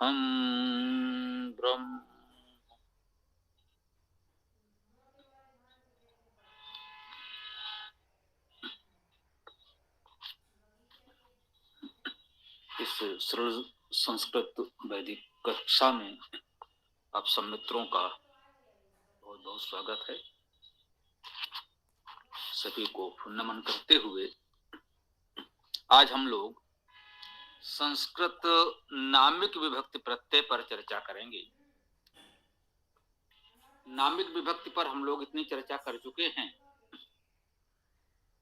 अहम ब्रह्म। इस सरल संस्कृत वैदिक कक्षा में आप सब मित्रों का बहुत बहुत स्वागत है। सभी को नमन करते हुए आज हम लोग संस्कृत नामिक विभक्ति प्रत्यय पर चर्चा करेंगे। नामिक विभक्ति पर हम लोग इतनी चर्चा कर चुके हैं।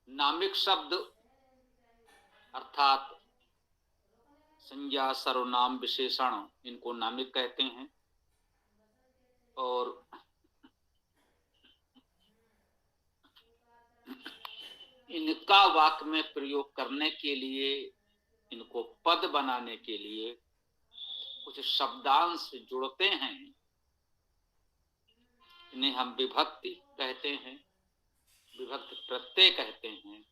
नामिक शब्द अर्थात संज्ञा, सर्वनाम, विशेषण, इनको नामिक कहते हैं। और इनका वाक्य में प्रयोग करने के लिए, इनको पद बनाने के लिए कुछ शब्दांश जुड़ते हैं। इन्हें हम विभक्ति कहते हैं, विभक्ति प्रत्यय कहते हैं।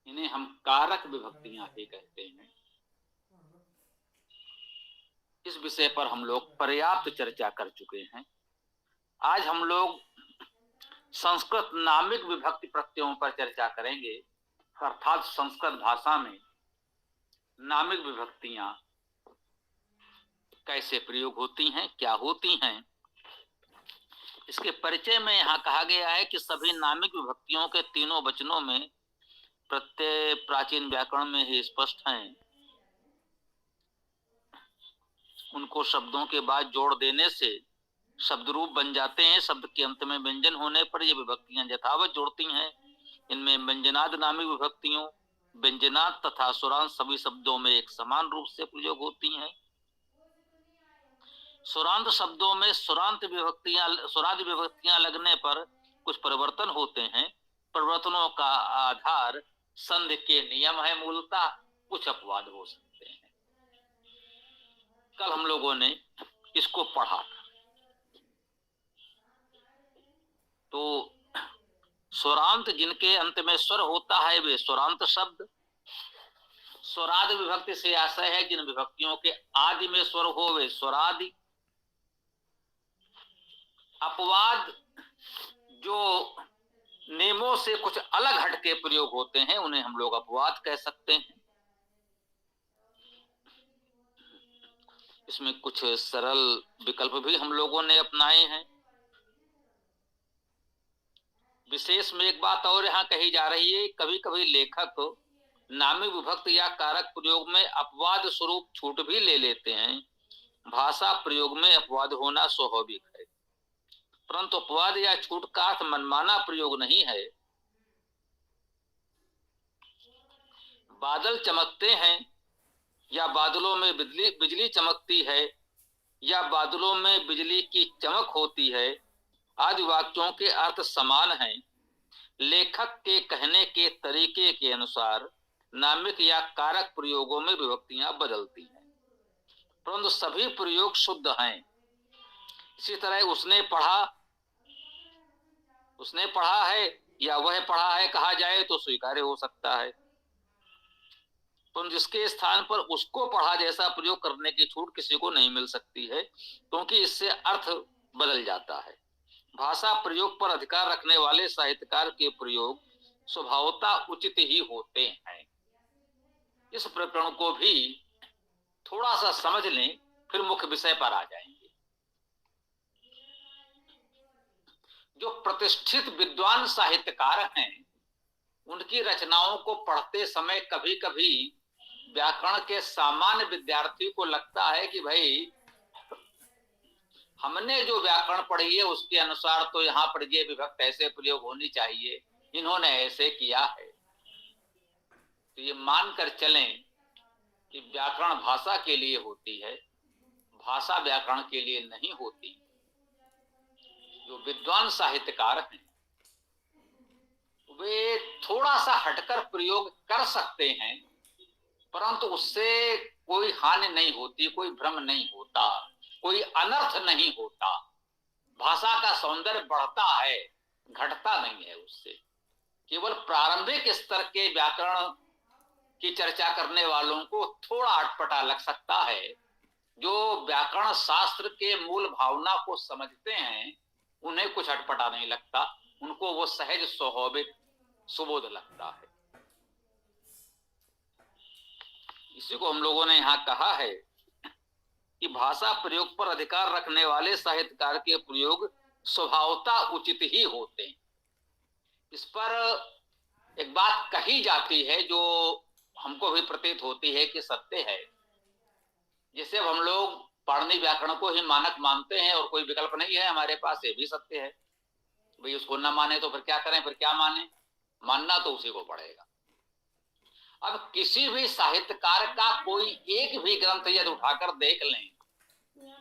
इन्हें हम कारक विभक्तियां भी कहते हैं। इस विषय पर हम लोग पर्याप्त चर्चा कर चुके हैं। आज हम लोग संस्कृत नामिक विभक्ति प्रत्ययों पर चर्चा करेंगे, अर्थात संस्कृत भाषा में नामिक विभक्तियां कैसे प्रयोग होती हैं, क्या होती हैं। इसके परिचय में यहाँ कहा गया है कि सभी नामिक विभक्तियों के तीनों वचनों में प्रत्यय प्राचीन व्याकरण में ही स्पष्ट हैं। उनको शब्दों के बाद जोड़ देने से शब्द रूप बन जाते हैं। शब्द के अंत में व्यंजन होने पर ये विभक्तियां यथावत जोड़ती हैं। इनमें व्यंजनाद नामिक विभक्तियों, व्यंजनाद तथा स्वरांत सभी शब्दों में एक समान रूप से प्रयोग होती हैं। स्वरांत शब्दों में स्वरांत विभक्तियां लगने पर कुछ परिवर्तन होते हैं। परिवर्तनों का आधार संधि के नियम है। मूलतः कुछ अपवाद हो सकते हैं। कल हम लोगों ने इसको पढ़ा था। तो स्वरांत जिनके अंत में स्वर होता है वे स्वरांत शब्द। स्वरादि विभक्ति से आशय है जिन विभक्तियों के आदि में स्वर हो वे स्वरादि। अपवाद जो नियमों से कुछ अलग हटके प्रयोग होते हैं उन्हें हम लोग अपवाद कह सकते हैं। इसमें कुछ सरल विकल्प भी हम लोगों ने अपनाए हैं। विशेष में एक बात और यहाँ कही जा रही है, कभी कभी लेखक नामिक विभक्ति या कारक प्रयोग में अपवाद स्वरूप छूट भी ले लेते हैं। भाषा प्रयोग में अपवाद होना स्वाभाविक है, परंतु अपवाद या छूट का अर्थ मनमाना प्रयोग नहीं है। बादल चमकते हैं या बादलों में बिजली चमकती है या बादलों में बिजली की चमक होती है आदि वाक्यों के अर्थ समान हैं। लेखक के कहने के तरीके के अनुसार नामिक या कारक प्रयोगों में विभक्तियां बदलती हैं, परंतु सभी प्रयोग शुद्ध हैं। इसी तरह उसने पढ़ा है या वह पढ़ा है कहा जाए तो स्वीकार्य हो सकता है, परंतु जिसके स्थान पर उसको पढ़ा जैसा प्रयोग करने की छूट किसी को नहीं मिल सकती है, क्योंकि इससे अर्थ बदल जाता है। भाषा प्रयोग पर अधिकार रखने वाले साहित्यकार के प्रयोग स्वभावतः उचित ही होते हैं। इस प्रकरण को भी थोड़ा सा समझ लें, फिर मुख्य विषय पर आ जाएंगे। जो प्रतिष्ठित विद्वान साहित्यकार हैं उनकी रचनाओं को पढ़ते समय कभी कभी व्याकरण के सामान्य विद्यार्थी को लगता है कि भाई हमने जो व्याकरण पढ़ी है उसके अनुसार तो यहाँ पर ये विभक्ति ऐसे प्रयोग होनी चाहिए, इन्होंने ऐसे किया है। तो ये मानकर चलें कि व्याकरण भाषा के लिए होती है, भाषा व्याकरण के लिए नहीं होती। जो विद्वान साहित्यकार हैं वे थोड़ा सा हटकर प्रयोग कर सकते हैं, परंतु उससे कोई हानि नहीं होती, कोई भ्रम नहीं होता, कोई अनर्थ नहीं होता। भाषा का सौंदर्य बढ़ता है, घटता नहीं है उससे। केवल प्रारंभिक स्तर के व्याकरण की चर्चा करने वालों को थोड़ा अटपटा लग सकता है, जो व्याकरण शास्त्र के मूल भावना को समझते हैं उन्हें कुछ अटपटा नहीं लगता, उनको वो सहज स्वाभाविक सुबोध लगता है। इसी को हम लोगों ने यहाँ कहा है कि भाषा प्रयोग पर अधिकार रखने वाले साहित्यकार के प्रयोग स्वभावता उचित ही होते हैं। इस पर एक बात कही जाती है जो हमको भी प्रतीत होती है कि सत्य है। जैसे अब हम लोग पाणिनि व्याकरण को ही मानक मानते हैं और कोई विकल्प नहीं है हमारे पास, ये भी सत्य है। भाई उसको ना माने तो फिर क्या करें, फिर क्या माने, मानना तो उसी को पड़ेगा। अब किसी भी साहित्यकार का कोई एक भी ग्रंथ यदि उठाकर देख लें,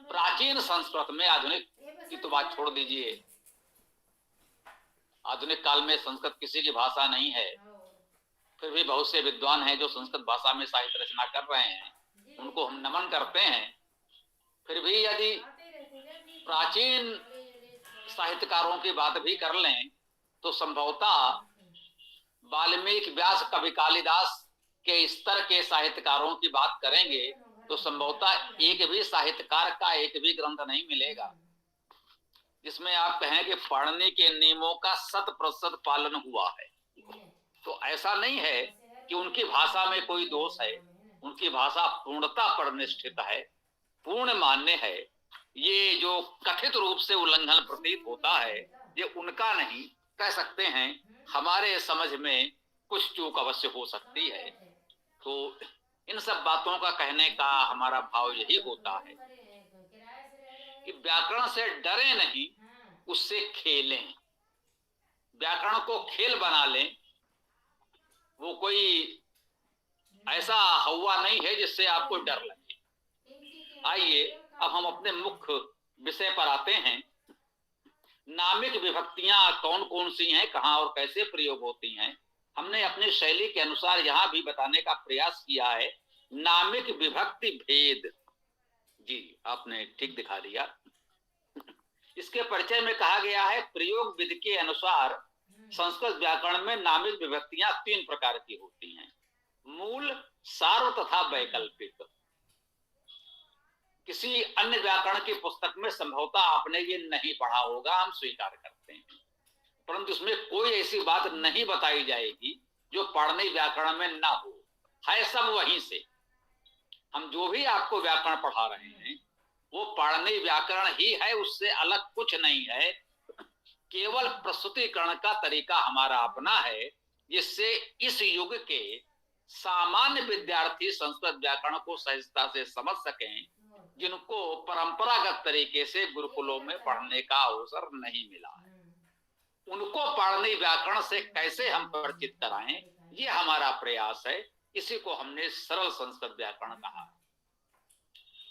प्राचीन संस्कृत में, आधुनिक की तो बात छोड़ दीजिए, आधुनिक काल में संस्कृत किसी की भाषा नहीं है, फिर भी बहुत से विद्वान हैं जो संस्कृत भाषा में साहित्य रचना कर रहे हैं, उनको हम नमन करते हैं। फिर भी यदि प्राचीन साहित्यकारों की बात भी कर लें तो संभवतः वाल्मीकि, व्यास, कवि कालिदास के स्तर के साहित्यकारों की बात करेंगे तो संभवतः एक भी साहित्यकार का एक भी ग्रंथ नहीं मिलेगा जिसमें आप कहें कि पाणिनि के नियमों का 100% पालन हुआ है। तो ऐसा नहीं है कि उनकी भाषा में कोई दोष है, उनकी भाषा पूर्णता पर निष्ठित है, पूर्ण मान्य है। ये जो कथित रूप से उल्लंघन प्रतीत होता है ये उनका नहीं, कह सकते हैं हमारे समझ में कुछ चूक अवश्य हो सकती है। तो इन सब बातों का कहने का हमारा भाव यही होता है कि व्याकरण से डरे नहीं, उससे खेलें, व्याकरण को खेल बना लें। वो कोई ऐसा हवा नहीं है जिससे आपको डर लगे। आइए अब हम अपने मुख्य विषय पर आते हैं। नामिक विभक्तियां कौन कौन सी हैं, कहां और कैसे प्रयोग होती हैं, हमने अपनी शैली के अनुसार यहां भी बताने का प्रयास किया है। नामिक विभक्ति भेद, जी आपने ठीक दिखा दिया। इसके परिचय में कहा गया है प्रयोग विधि के अनुसार संस्कृत व्याकरण में नामिक विभक्तियां 3 प्रकार की होती हैं, मूल, सार्व तथा वैकल्पिक। किसी अन्य व्याकरण की पुस्तक में संभवतः आपने ये नहीं पढ़ा होगा, हम स्वीकार करते हैं, परंतु उसमें कोई ऐसी बात नहीं बताई जाएगी जो पाणिनि व्याकरण में ना हो, है सब वहीं से। हम जो भी आपको व्याकरण पढ़ा रहे हैं वो पाणिनि व्याकरण ही है, उससे अलग कुछ नहीं है। केवल प्रस्तुतिकरण का तरीका हमारा अपना है जिससे इस युग के सामान्य विद्यार्थी संस्कृत व्याकरण को सहजता से समझ सकें, जिनको परंपरागत तरीके से गुरुकुलों में पढ़ने का अवसर नहीं मिला है। उनको पाणिनि व्याकरण से कैसे हम परिचित कराएं, ये हमारा प्रयास है। इसी को हमने सरल संस्कृत व्याकरण कहा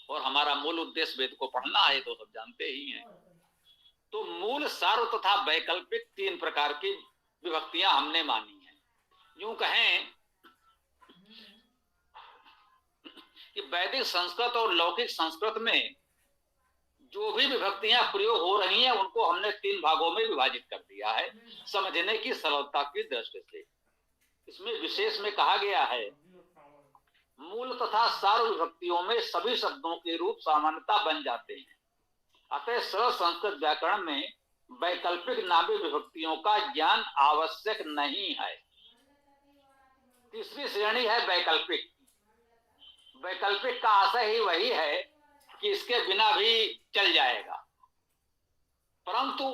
और हमारा मूल उद्देश्य वेद को पढ़ना है, तो सब जानते ही हैं। तो मूल, सार्व तथा वैकल्पिक 3 प्रकार की विभक्तियां हमने मानी हैं। यूं कहें कि वैदिक संस्कृत और लौकिक संस्कृत में जो भी विभक्तियां प्रयोग हो रही हैं उनको हमने 3 भागों में विभाजित कर दिया है समझने की सरलता की दृष्टि से। इसमें विशेष में कहा गया है मूल तथा सार्व विभक्तियों में सभी शब्दों के रूप सामान्यता बन जाते हैं, अतः सरल संस्कृत व्याकरण में वैकल्पिक नामी विभक्तियों का ज्ञान आवश्यक नहीं है। तीसरी श्रेणी है वैकल्पिक। वैकल्पिक का आशय ही वही है कि इसके बिना भी चल जाएगा, परंतु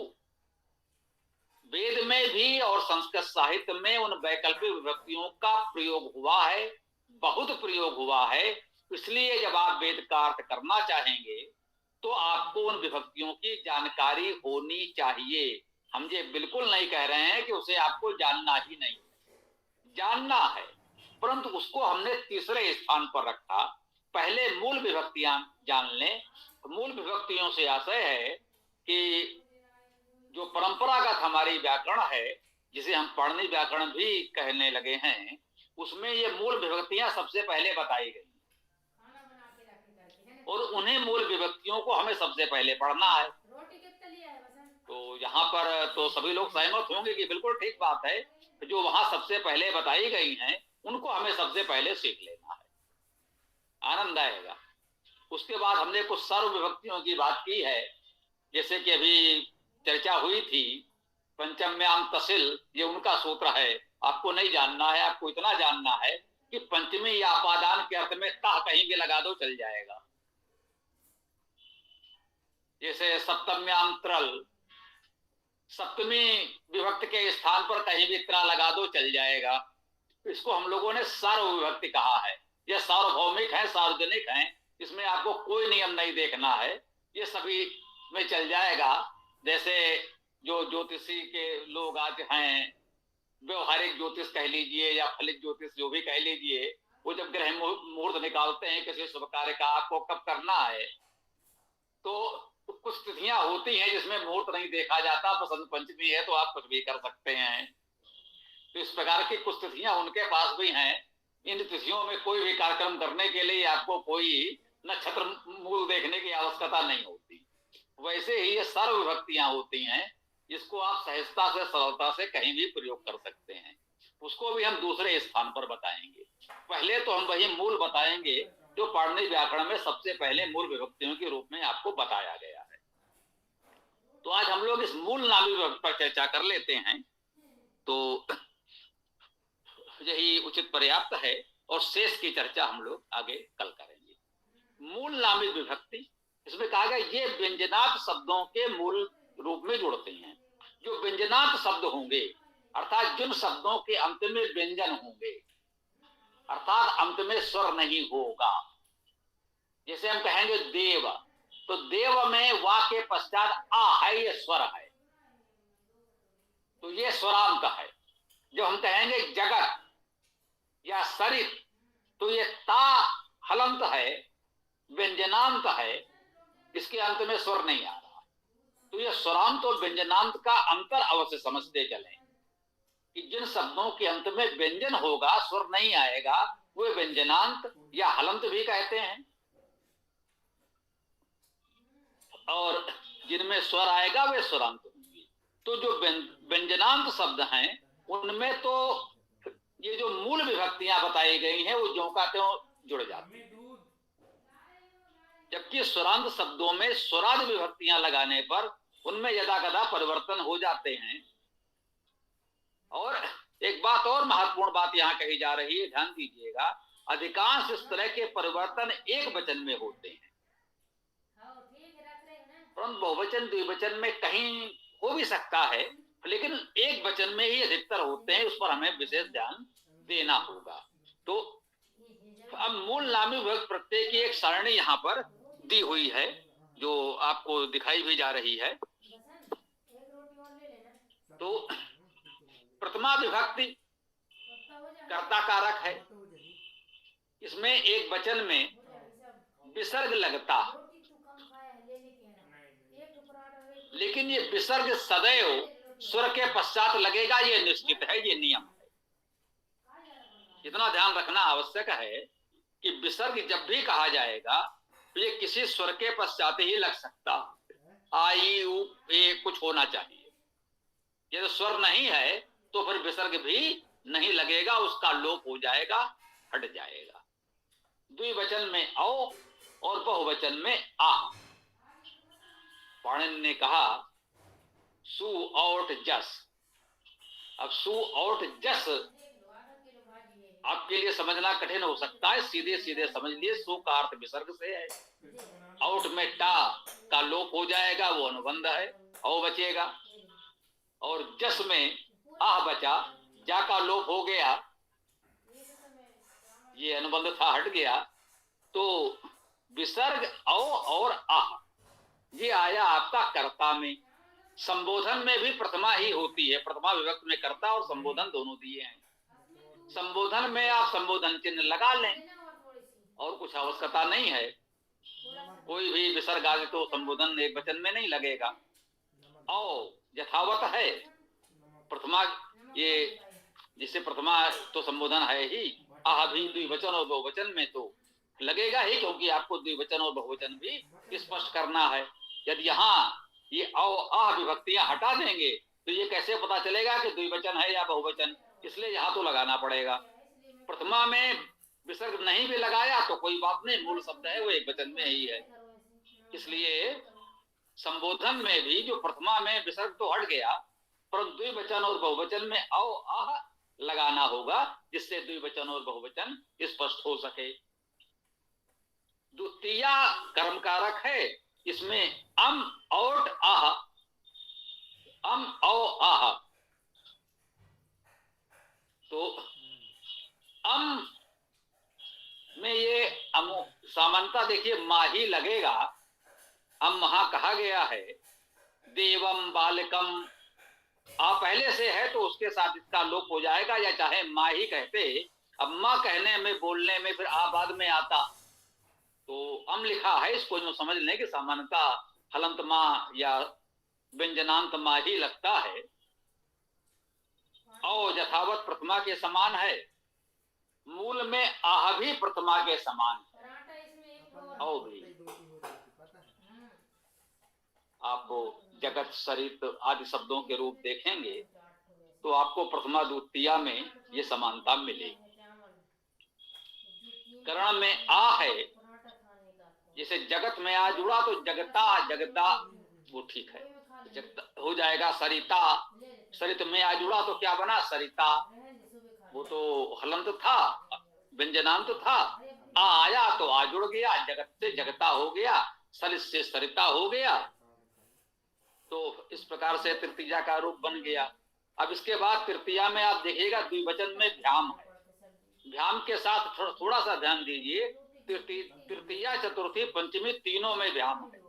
वेद में भी और संस्कृत साहित्य में उन वैकल्पिक विभक्तियों का प्रयोग हुआ है, बहुत प्रयोग हुआ है। इसलिए जब आप वेद का अर्थ करना चाहेंगे तो आपको उन विभक्तियों की जानकारी होनी चाहिए। हम ये बिल्कुल नहीं कह रहे हैं कि उसे आपको जानना ही नहीं, जानना है, परंतु उसको हमने तीसरे स्थान पर रखा। पहले मूल विभक्तियां जान लें। मूल विभक्तियों से आशय है कि जो परंपरागत हमारी व्याकरण है, जिसे हम पाणिनि व्याकरण भी कहने लगे हैं, उसमें ये मूल विभक्तियां सबसे पहले बताई गई और उन्हीं मूल विभक्तियों को हमें सबसे पहले पढ़ना है। तो यहाँ पर तो सभी लोग सहमत होंगे कि बिल्कुल ठीक बात है, जो वहां सबसे पहले बताई गई हैं उनको हमें सबसे पहले सीख लेना है, आनंद आएगा। उसके बाद हमने कुछ सर्व विभक्तियों की बात की है, जैसे कि अभी चर्चा हुई थी पंचम्याम तसिल, ये उनका सूत्र है, आपको नहीं जानना है, आपको इतना जानना है कि पंचमी या अपादान के अर्थ में ता कहीं भी लगा दो चल जाएगा। जैसे सप्तम्याम त्रल, सप्तमी विभक्ति के स्थान पर कहीं भी त्रा लगा दो चल जाएगा। इसको हम लोगों ने सार्व विभक्ति कहा है। यह सार्वभौमिक है, सार्वजनिक है, इसमें आपको कोई नियम नहीं देखना है, ये सभी में चल जाएगा। जैसे जो ज्योतिषी के लोग आज हैं, व्यवहारिक ज्योतिष कह लीजिए या फलित ज्योतिष जो भी कह लीजिए, वो जब ग्रह मुहूर्त निकालते हैं किसी शुभ कार्य का, आपको कब करना है, तो कुछ तिथियां होती हैं जिसमें मुहूर्त नहीं देखा जाता, बसंत पंचमी है तो आप कुछ भी कर सकते हैं। तो इस प्रकार की कुछ तिथियां उनके पास भी हैं। इन तिथियों में कोई भी कार्यक्रम करने के लिए आपको कोई नक्षत्र मूल देखने की आवश्यकता नहीं होती। वैसे ही ये सर्व विभक्तियां होती हैं, जिसको आप सहजता से सरलता से कहीं भी प्रयोग कर सकते हैं। उसको भी हम दूसरे स्थान पर बताएंगे। पहले तो हम वही मूल बताएंगे जो पाणिनि व्याकरण में सबसे पहले मूल विभक्तियों के रूप में आपको बताया गया है। तो आज हम लोग इस मूल नामी विभक्ति पर चर्चा कर लेते हैं, तो यही उचित पर्याप्त है, और शेष की चर्चा हम लोग आगे कल करेंगे। मूल नामी विभक्ति, इसमें कहा गया ये व्यंजनात् शब्दों के मूल रूप में जुड़ते हैं। जो व्यंजनात् शब्द होंगे, अर्थात जिन शब्दों के अंत में व्यंजन होंगे, अर्थात अंत में स्वर नहीं होगा। जैसे हम कहेंगे देव, तो देव में वा के पश्चात आ है, ये स्वर है, तो ये स्वरांत है। जो हम कहेंगे जगत या सरित, तो ये ता हलंत है, व्यंजनांत है, इसके अंत में स्वर नहीं आ रहा। तो ये स्वरांत और व्यंजनांत का अंतर अवश्य समझते चलें कि जिन शब्दों के अंत में व्यंजन होगा, स्वर नहीं आएगा, वे व्यंजनांत या हलंत भी कहते हैं, और जिनमें स्वर आएगा वे स्वरांत होंगे। तो जो व्यंजनांत शब्द हैं, उनमें तो ये जो मूल विभक्तियां बताई गई हैं, वो ज्यों का त्यों जुड़ जाती हैं, जबकि स्वरांत शब्दों में स्वराज विभक्तियां लगाने पर उनमें यदा कदा परिवर्तन हो जाते हैं। और एक बात और महत्वपूर्ण बात यहां कही जा रही है, ध्यान दीजिएगा, अधिकांश इस तरह के परिवर्तन एक वचन में होते हैं, परंतु बहुवचन द्विवचन में कहीं हो भी सकता है, लेकिन एक वचन में ही अधिकतर होते हैं। उस पर हमें विशेष ध्यान देना होगा। तो अब मूल नामी विभक्ति प्रत्यय की एक सारणी यहाँ पर दी हुई है, जो आपको दिखाई भी जा रही है। तो प्रथमा विभक्ति कर्ता कारक है, इसमें एक वचन में विसर्ग लगता, लेकिन ये विसर्ग सदैव स्वर के पश्चात लगेगा, ये निश्चित है, ये नियम है। इतना ध्यान रखना आवश्यक है कि विसर्ग जब भी कहा जाएगा तो ये किसी स्वर के पश्चात ही लग सकता, आई उ ए कुछ होना चाहिए। यदि स्वर नहीं है तो फिर विसर्ग भी नहीं लगेगा, उसका लोप हो जाएगा, हट जाएगा। द्विवचन में औ और बहुवचन में आ। पाणिनि ने कहा सु औट जस। अब सु औट जस आपके लिए समझना कठिन हो सकता है, सीधे सीधे समझ लिए। सु का अर्थ विसर्ग से है, औट में टा का लोप हो जाएगा, वो अनुबंध है, औ बचेगा, और जस में आह बचा, जा का लोप हो गया, ये अनुबंध था, हट गया। तो विसर्ग औ और आह ये आया आपका कर्ता में। संबोधन में भी प्रथमा ही होती है, प्रथमा विभक्ति में कर्ता और संबोधन दोनों दिए हैं। संबोधन में आप संबोधन चिन्ह लगा लें, और कुछ आवश्यकता नहीं है। कोई भी विसर्ग आदि तो संबोधन एक वचन में नहीं लगेगा। औ यथावत है, प्रथमा ये जिससे प्रथमा तो संबोधन है ही, आह भी द्विवचन और बहुवचन में तो लगेगा ही, क्योंकि आपको द्विवचन और बहुवचन भी स्पष्ट करना है। यदि यहाँ ये औ आह विभक्तियां हटा देंगे तो ये कैसे पता चलेगा कि द्विवचन है या बहुवचन, इसलिए यहाँ तो लगाना पड़ेगा। प्रथमा में विसर्ग नहीं भी लगाया तो कोई बात नहीं, मूल शब्द है वो एक वचन में ही है। इसलिए संबोधन में भी जो प्रथमा में विसर्ग तो हट गया, परंतु द्विवचन और बहुवचन में औ आह लगाना होगा, जिससे द्विवचन और बहुवचन स्पष्ट हो सके। द्वितीय कर्म कारक है, इसमें अम और आह, अम औ आह, तो अम में ये समानता देखिए मा ही लगेगा। हम वहां कहा गया है देवम बालकम, आ पहले से है तो उसके साथ इसका लोप हो जाएगा, या चाहे माँ ही कहते, अब माँ कहने में बोलने में फिर आ बाद में आता, तो अम लिखा है, इसको जो समझ लें कि सामान्यता हलंत माँ या व्यंजनांत माँ ही लगता है। और यथावत प्रथमा के समान है, मूल में आह भी प्रथमा के समान है। और भी आपको जगत सरित आदि शब्दों के रूप देखेंगे तो आपको प्रथमा द्वितीया में ये समानता मिलेगी। करण में आ है, जैसे जगत में आ जुड़ा तो जगता जगता, वो ठीक है, जगता हो जाएगा। सरिता, सरित में आ जुड़ा तो क्या बना सरिता, वो तो हलंत था, व्यंजनांत था। आ आया तो आ जुड़ गया, जगत से जगता हो गया, सरित से सरिता हो गया, तो इस प्रकार से तृतीया का रूप बन गया। अब इसके बाद तृतीया में आप देखिएगा द्विवचन में भ्याम है, भ्याम के साथ थोड़ा सा ध्यान दीजिए, तृतीया चतुर्थी पंचमी तीनों में भ्याम है,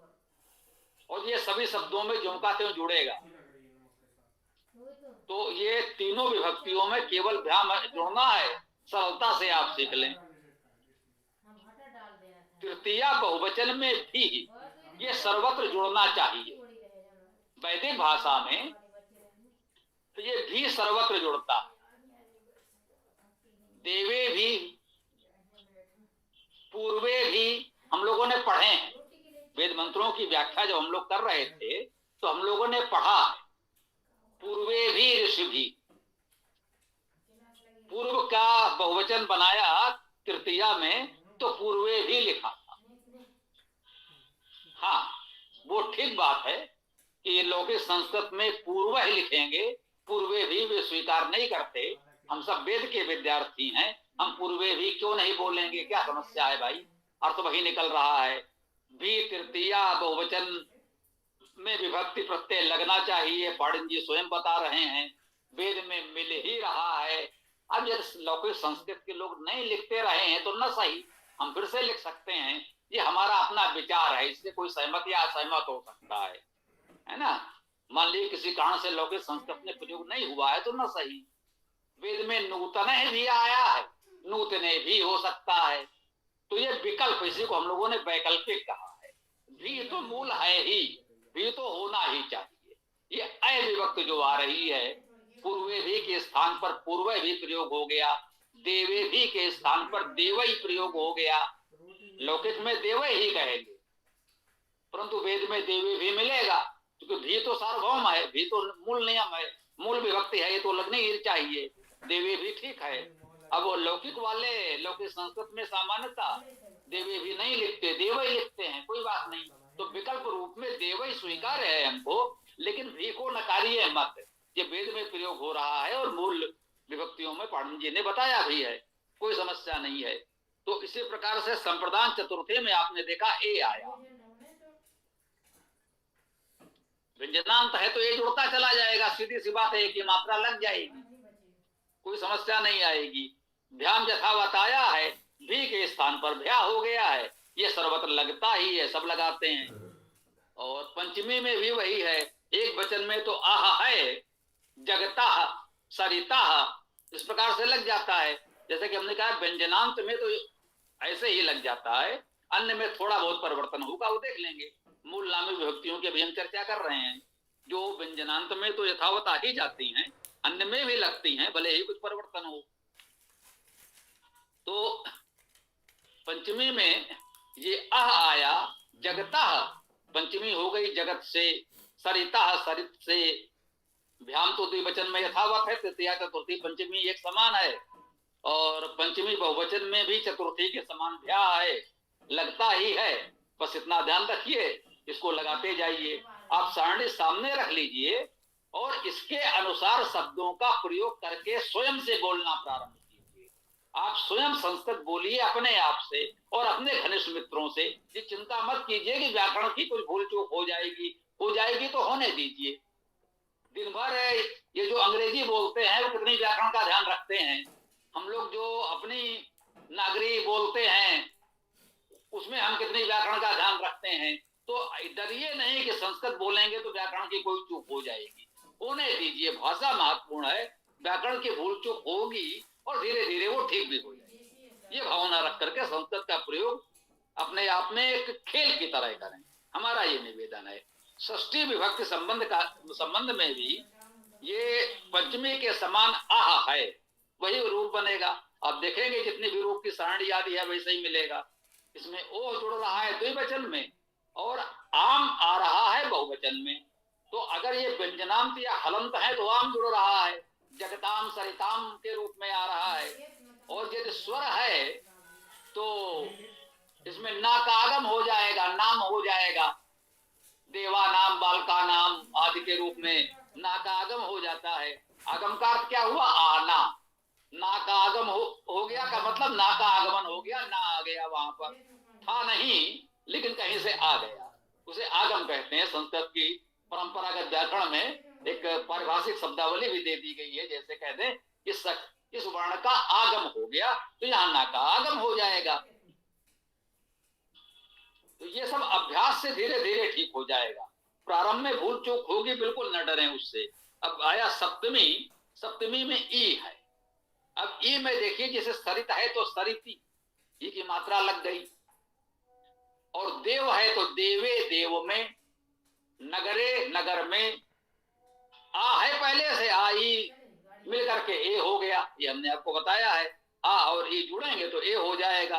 और ये सभी शब्दों में ज्यों का त्यों जुड़ेगा, तो ये तीनों विभक्तियों में केवल भ्याम जुड़ना है, सरलता से आप सीख लें। तृतीया बहुवचन में भी ये सर्वत्र जुड़ना चाहिए, वैदिक भाषा में तो ये भी सर्वत्र जुड़ता है। देवे भी, पूर्वे भी, हम लोगों ने पढ़े हैं, वेद मंत्रों की व्याख्या जब हम लोग कर रहे थे तो हम लोगों ने पढ़ा है पूर्वे भी ऋषि भी, पूर्व का बहुवचन बनाया तृतीया में तो पूर्वे भी लिखा था। हाँ, वो ठीक बात है कि लौकिक संस्कृत में पूर्व ही लिखेंगे, पूर्वे भी वे स्वीकार नहीं करते। हम सब वेद के विद्यार्थी हैं, हम पूर्वे भी क्यों नहीं बोलेंगे, क्या समस्या है भाई, अर्थ वही निकल रहा है। भी तृतीया बहुवचन में विभक्ति प्रत्यय लगना चाहिए, पाणिनि जी स्वयं बता रहे हैं, वेद में मिल ही रहा है। अब यदि लौकिक संस्कृत के लोग नहीं लिखते रहे हैं तो न सही, हम फिर से लिख सकते हैं, ये हमारा अपना विचार है, इससे कोई सहमत या असहमत हो सकता है ना। मान लीजिए किसी कारण से लौकिक संस्कृत में प्रयोग नहीं हुआ है तो न सही, वेद में नूतन भी आया है, नूतने भी हो सकता है, तो ये विकल्प, इसी को हम लोगों ने वैकल्पिक कहा है। भी तो मूल है ही, भी तो होना ही चाहिए। ये अविभक्त जो आ रही है, पूर्वे भी के स्थान पर पूर्व भी प्रयोग हो गया, देवे भी के स्थान पर देव ही प्रयोग हो गया। लौकिक में देव ही कहेंगे, परंतु वेद में देवे भी मिलेगा, क्योंकि भी तो सार्वभौम है, भी तो मूल नियम है, मूल विभक्ति है, ये तो लगनी ही चाहिए। देवे भी ठीक है। अब वो लौकिक वाले, लौकिक संस्कृत में सामान्यता देवे भी नहीं लिखते, देव ही लिखते हैं, कोई बात नहीं, तो विकल्प रूप में देव ही स्वीकार है हमको, लेकिन भी को नकारिए मत, ये वेद में प्रयोग हो रहा है और मूल विभक्तियों में पाणिनि जी ने बताया भी है, कोई समस्या नहीं है। तो इसी प्रकार से संप्रदान चतुर्थी में आपने देखा ए आया, व्यंजनांत है तो ये जुड़ता चला जाएगा, सीधी सी बात है, एक ही मात्रा लग जाएगी, कोई समस्या नहीं आएगी। भ्याम यथावत आया है, भी के स्थान पर भ्या हो गया है, ये सर्वत्र लगता ही है, सब लगाते हैं। और पंचमी में भी वही है, एक वचन में तो आह है, जगता सरिता, इस प्रकार से लग जाता है। जैसे कि हमने कहा व्यंजनांत में तो ऐसे ही लग जाता है, अन्य में थोड़ा बहुत परिवर्तन होगा, वो देख लेंगे। मूल नामी विभक्तियों की अभी हम चर्चा कर रहे हैं, जो व्यंजनांत में तो यथावत आ ही जाती हैं, अन्य में भी लगती हैं, भले ही कुछ परिवर्तन हो। तो पंचमी में ये अह आया, जगता, पंचमी हो गई जगत से, सरिता, सरित से, भ्याम तो द्विवचन में यथावत है, तृतीया चतुर्थी पंचमी एक समान है, और पंचमी बहुवचन में भी चतुर्थी के समान भ्या है, लगता ही है। बस इतना ध्यान रखिए, इसको लगाते जाइए। आप सारणी सामने रख लीजिए और इसके अनुसार शब्दों का प्रयोग करके स्वयं से बोलना प्रारंभ कीजिए। आप स्वयं संस्कृत बोलिए अपने आप से और अपने घनिष्ठ मित्रों से। ये चिंता मत कीजिए कि व्याकरण की कुछ भूल चूक हो जाएगी तो होने दीजिए। दिन भर ये जो अंग्रेजी बोलते हैं वो कितनी व्याकरण का ध्यान रखते हैं। हम लोग जो अपनी नागरी बोलते हैं उसमें हम कितनी व्याकरण का ध्यान रखते हैं। तो डरिए नहीं कि संस्कृत बोलेंगे तो व्याकरण की कोई चूक हो जाएगी, होने दीजिए। भाषा महत्वपूर्ण है, व्याकरण की भूल चूक होगी और धीरे धीरे वो ठीक भी हो जाएगी। ये भावना रख करके संस्कृत का प्रयोग अपने आप में एक खेल की तरह करें, हमारा ये निवेदन है। षष्ठी विभक्ति संबंध में भी ये पंचमी के समान आह है, वही रूप बनेगा। आप देखेंगे जितनी भी रूप की सारणी आदि है वैसे ही मिलेगा। इसमें ओ जुड़ रहा है द्विवचन में और आम आ रहा है बहुवचन में। तो अगर ये व्यंजनांत या हलंत है तो आम जुड़ रहा है, जगताम सरिताम के रूप में आ रहा है। और यदि स्वर है तो इसमें ना का आगम हो जाएगा, नाम हो जाएगा। देवा नाम, बालका नाम आदि के रूप में ना का आगम हो जाता है। आगम का अर्थ क्या हुआ? आना। ना का आगम हो गया का मतलब ना का आगमन हो गया, ना आ गया, वहां पर था नहीं लेकिन कहीं से आ गया, उसे आगम कहते हैं। संस्कृत की परंपरागत व्याकरण में एक पारिभाषिक शब्दावली भी दे दी गई है, जैसे कहते हैं इस वर्ण का आगम हो गया तो यहाँ ना का आगम हो जाएगा। तो ये सब अभ्यास से धीरे धीरे ठीक हो जाएगा। प्रारंभ में भूल चूक होगी, बिल्कुल न डरें उससे। अब आया सप्तमी, सप्तमी में ई है। अब ई में देखिए जैसे सरित है तो सरिती, ई की मात्रा लग गई। और देव है तो देवे, देव में। नगरे, नगर में। आ है पहले से, आई मिलकर के ए हो गया, ये हमने आपको बताया है। आ और ए जुड़ेंगे तो ए हो जाएगा,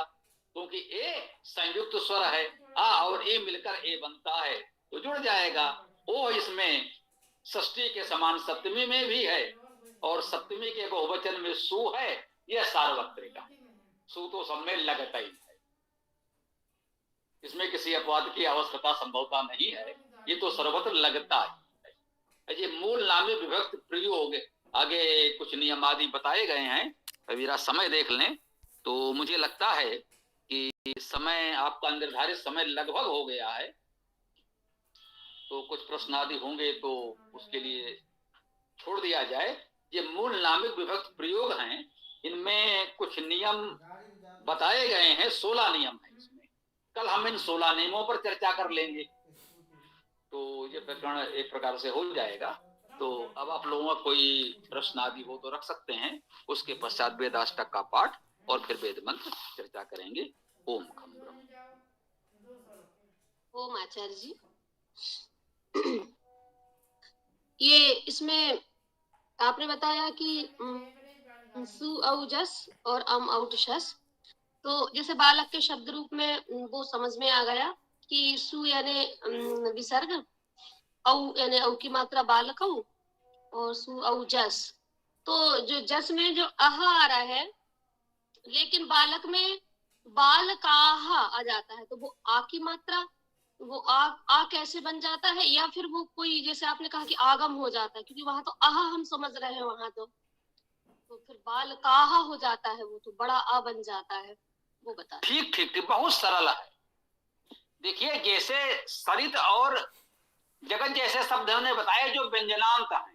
क्योंकि ए संयुक्त स्वर है। आ और ए मिलकर ए बनता है तो जुड़ जाएगा। ओ इसमें षष्ठी के समान सप्तमी में भी है और सप्तमी के बहुवचन में सु है। यह सार्वत्रिक है, सु तो सब में लगता ही है, इसमें किसी अपवाद की आवश्यकता संभवता नहीं है, ये तो सर्वत्र लगता है। ये मूल नामी विभक्ति प्रयोग, आगे कुछ नियम आदि बताए गए हैं। अभी समय देख लें तो मुझे लगता है कि समय आपका निर्धारित समय लगभग हो गया है, तो कुछ प्रश्न आदि होंगे तो उसके लिए छोड़ दिया जाए। ये मूल नामिक विभक्ति प्रयोग हैं, इनमें कुछ नियम बताए गए हैं, 16 नियम है इसमें। कल हम इन 16 नियमों पर चर्चा कर लेंगे तो ये प्रकरण एक प्रकार से हो जाएगा। तो अब आप लोगों का कोई प्रश्न आदि हो तो रख सकते हैं, उसके पश्चात वेदाष्टक का पाठ और फिर वेद मंत्र चर्चा करेंगे। ओम खम ब्रह्म। ओम आचार्य जी। ये इसमें आपने बताया कि सु औजस और अम औटशस, तो जैसे बालक के शब्द रूप में वो समझ में आ गया कि सु यानी विसर्ग, औ यानी औ की मात्रा बालक और सु औजस। तो जो जस में जो अह आ रहा है लेकिन बालक में बालकाह आ जाता है, तो वो आ की मात्रा, वो आ कैसे बन जाता है? या फिर वो कोई, जैसे आपने कहा कि आगम हो जाता है, क्योंकि वहां तो आह हम समझ रहे हैं, वहां तो फिर बालकाह हो जाता है, वो तो बड़ा आ बन जाता है, वो बता। ठीक ठीक ठीक, बहुत सरल है। देखिए जैसे सरित और जगत जैसे शब्द हमने बताए जो व्यंजनांत है,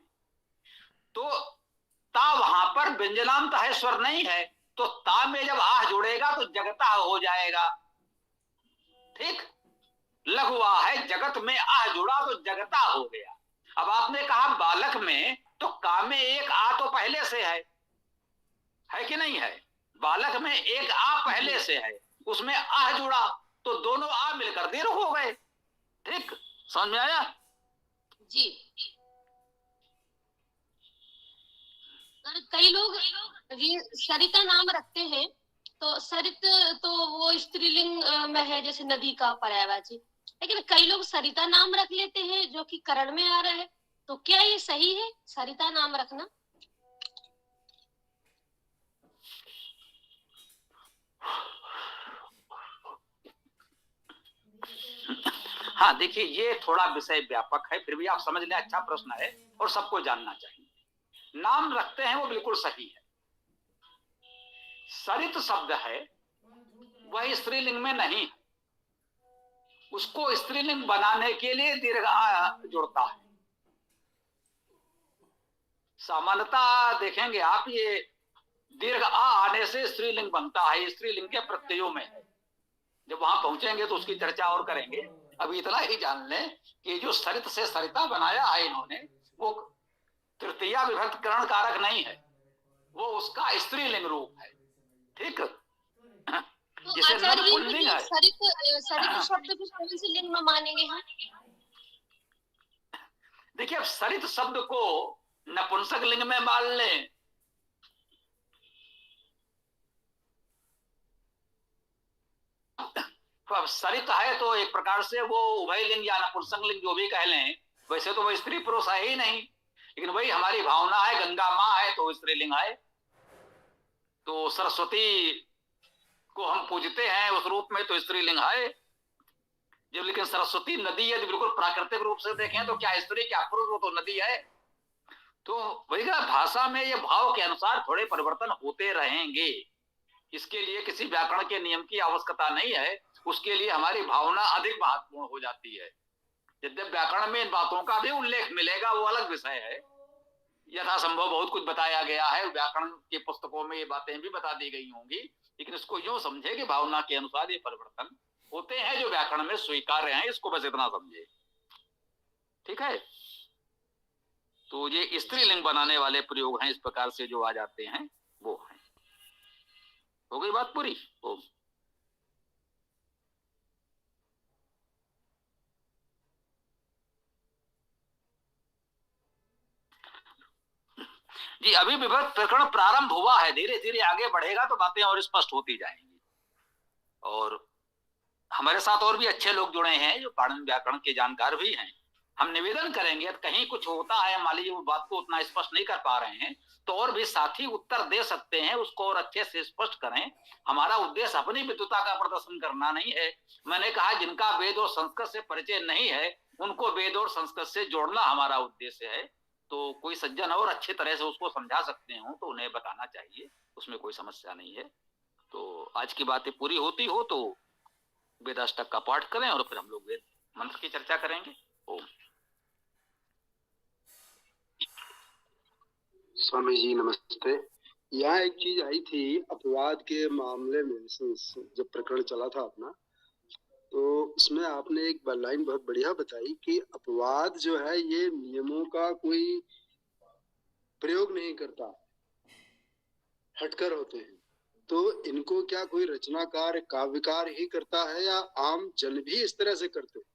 तो ता वहां पर व्यंजनांत है, स्वर नहीं है, तो ता में जब आह जुड़ेगा तो जगता हो जाएगा। ठीक, लघु आ है, जगत में आह जुड़ा तो जगता हो गया। अब आपने कहा बालक में, तो का में एक आ तो पहले से है कि नहीं है? बालक में एक आ पहले से है, उसमें आह जुड़ा तो दोनों आ मिलकर दीर्घ हो गए। ठीक, समझ में आया जी? कई लोग ये सरिता नाम रखते हैं, तो सरित तो वो स्त्रीलिंग में है, जैसे नदी का पर्यायवाची। लेकिन कई लोग सरिता नाम रख लेते हैं जो कि करण में आ रहा है, तो क्या ये सही है सरिता नाम रखना? हाँ देखिए, ये थोड़ा विषय व्यापक है, फिर भी आप समझ लें, अच्छा प्रश्न है और सबको जानना चाहिए। नाम रखते हैं वो बिल्कुल सही है। सरित शब्द है वह स्त्रीलिंग में नहीं है, उसको स्त्रीलिंग बनाने के लिए दीर्घ आ जुड़ता है। सामान्यतः देखेंगे आप, ये दीर्घ आ आने से स्त्रीलिंग बनता है, स्त्रीलिंग के प्रत्ययों में है। जब वहां पहुंचेंगे तो उसकी चर्चा और करेंगे। अभी इतना ही जान लें कि जो सरित से सरिता बनाया है इन्होंने, वो तृतीया विभक्त करण कारक नहीं है, वो उसका स्त्रीलिंग रूप है। ठीक, तो जैसे आचार्य जी, पुल्लिंग है। सरित शब्द को कौन से लिंग में मानेंगे हम? देखिए, अब सरित शब्द को नपुंसक लिंग में मान लें, तो अब सरित है तो एक प्रकार से वो उभय लिंग या नपुंसक लिंग जो भी कह लें, वैसे तो वो स्त्री पुरुष है ही नहीं, लेकिन वही हमारी भावना है, गंगा माँ है तो स्त्रीलिंग है। तो सरस्वती को हम पूजते हैं उस रूप में तो स्त्रीलिंग है। जब लेकिन सरस्वती नदी यदि बिल्कुल प्राकृतिक रूप से देखें तो क्या स्त्री क्या पुरुष, वो तो नदी है। तो वही का भाषा में ये भाव के अनुसार थोड़े परिवर्तन होते रहेंगे, इसके लिए किसी व्याकरण के नियम की आवश्यकता नहीं है, उसके लिए हमारी भावना अधिक महत्वपूर्ण हो जाती है। यद्यप व्याकरण में इन बातों का भी उल्लेख मिलेगा, वो अलग विषय है। यथासंभव बहुत कुछ बताया गया है, व्याकरण की पुस्तकों में ये बातें भी बता दी गई होंगी, लेकिन इसको यूं समझे कि भावना के अनुसार ये परिवर्तन होते हैं जो व्याकरण में स्वीकार्य हैं, इसको बस इतना समझे। ठीक है, तो ये स्त्रीलिंग बनाने वाले प्रयोग हैं, इस प्रकार से जो आ जाते हैं वो हैं। हो गई बात पूरी? ओम। जी, अभी विभक्त प्रकरण प्रारंभ हुआ है, धीरे धीरे आगे बढ़ेगा तो बातें और स्पष्ट होती जाएंगी। और हमारे साथ और भी अच्छे लोग जुड़े हैं जो पाणिनि व्याकरण के जानकार भी हैं। हम निवेदन करेंगे कहीं कुछ होता है, मान लीजिए वो बात को उतना स्पष्ट नहीं कर पा रहे हैं, तो और भी साथी उत्तर दे सकते हैं, उसको और अच्छे से स्पष्ट करें। हमारा उद्देश्य अपनी विद्वता का प्रदर्शन करना नहीं है। मैंने कहा जिनका वेद और संस्कृत से परिचय नहीं है उनको वेद और संस्कृत से जोड़ना हमारा उद्देश्य है। तो कोई सज्जन और अच्छी तरह से उसको समझा सकते हो तो उन्हें बताना चाहिए, उसमें कोई समस्या नहीं है। तो आज की बातें पूरी होती हो तो वेदाष्टक का पाठ करें और फिर हम लोग वेद मंत्र की चर्चा करेंगे। ओम। स्वामी जी नमस्ते। यहाँ एक चीज आई थी अपवाद के मामले में, जब प्रकरण चला था अपना, तो उसमें आपने एक लाइन बहुत बढ़िया बताई कि अपवाद जो है ये नियमों का कोई प्रयोग नहीं करता, हटकर होते हैं। तो इनको क्या कोई रचनाकार काव्यकार ही करता है या आम जन भी इस तरह से करते हैं?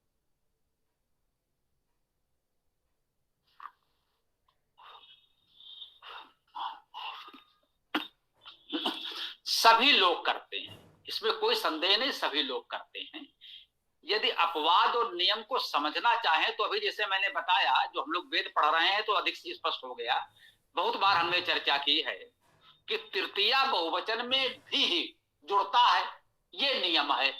सभी लोग करते हैं, इसमें कोई संदेह नहीं, सभी लोग करते हैं। यदि अपवाद और नियम को समझना चाहें तो अभी जैसे मैंने बताया, जो हम लोग वेद पढ़ रहे हैं तो अधिक स्पष्ट हो गया। बहुत बार हमने चर्चा की है कि तृतीया बहुवचन में भी जुड़ता है, ये नियम है।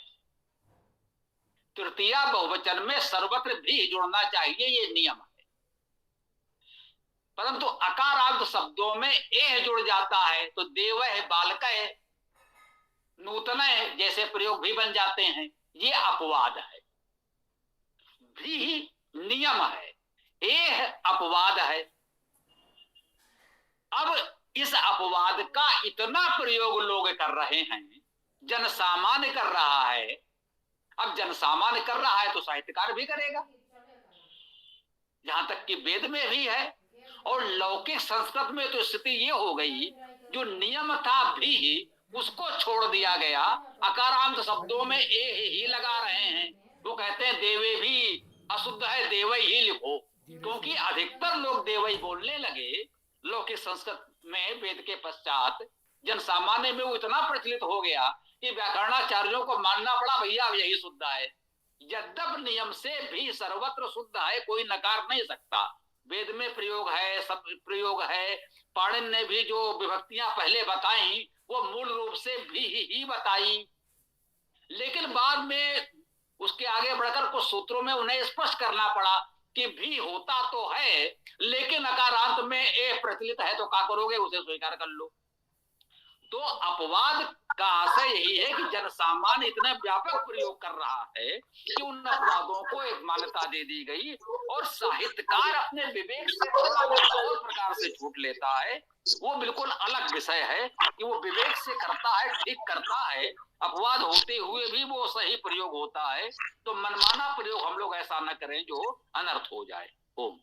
तृतीया बहुवचन में सर्वत्र भी जुड़ना चाहिए, ये नियम है। परंतु अकारांत शब्दों में एह जुड़ जाता है तो देवः बालकः नूतनः जैसे प्रयोग भी बन जाते हैं, ये अपवाद है। भी नियम है, एह अपवाद है। अब इस अपवाद का इतना प्रयोग लोग कर रहे हैं, जन सामान्य कर रहा है। अब जन सामान्य कर रहा है तो साहित्यकार भी करेगा, जहां तक कि वेद में भी है। और लौकिक संस्कृत में तो स्थिति ये हो गई, जो नियम था भी उसको छोड़ दिया गया, अकारांत शब्दों में ए ही लगा रहे हैं। वो कहते हैं देवे भी अशुद्ध है, देवई ही लिखो, क्योंकि अधिकतर लोग देवई बोलने लगे लौकिक संस्कृत में वेद के पश्चात। जन सामान्य में वो इतना प्रचलित हो गया कि व्याकरणाचार्यों को मानना पड़ा, भैया अब यही शुद्ध है। यद्यप नियम से भी सर्वत्र शुद्ध है, कोई नकार नहीं सकता। वेद में प्रयोग है, सब प्रयोग है। पाणिनि ने भी जो विभक्तियां पहले बताई वो मूल रूप से भी ही बताई, लेकिन बाद में उसके आगे बढ़कर कुछ सूत्रों में उन्हें स्पष्ट करना पड़ा कि भी होता तो है, लेकिन नकारांत में ए प्रचलित है, तो क्या करोगे, उसे स्वीकार कर लो। तो अपवाद का आशय यही है कि जनसामान्य इतना व्यापक प्रयोग कर रहा है कि उन अपवादों को एक मान्यता दे दी गई, और साहित्यकार अपने विवेक से थोड़ा बहुत और प्रकार से छूट लेता है, वो बिल्कुल अलग विषय है कि वो विवेक से करता है, ठीक करता है, अपवाद होते हुए भी वो सही प्रयोग होता है। तो मनमाना प्रयोग हम लोग ऐसा न करें जो अनर्थ हो जाए। ओम।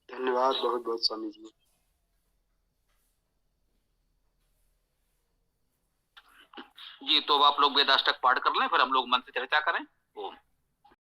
धन्यवाद बहुत बहुत स्वामी जी। जी, तो अब आप लोग वेदाष्टक पाठ कर लें, फिर हम लोग मन से चर्चा करें। ओम।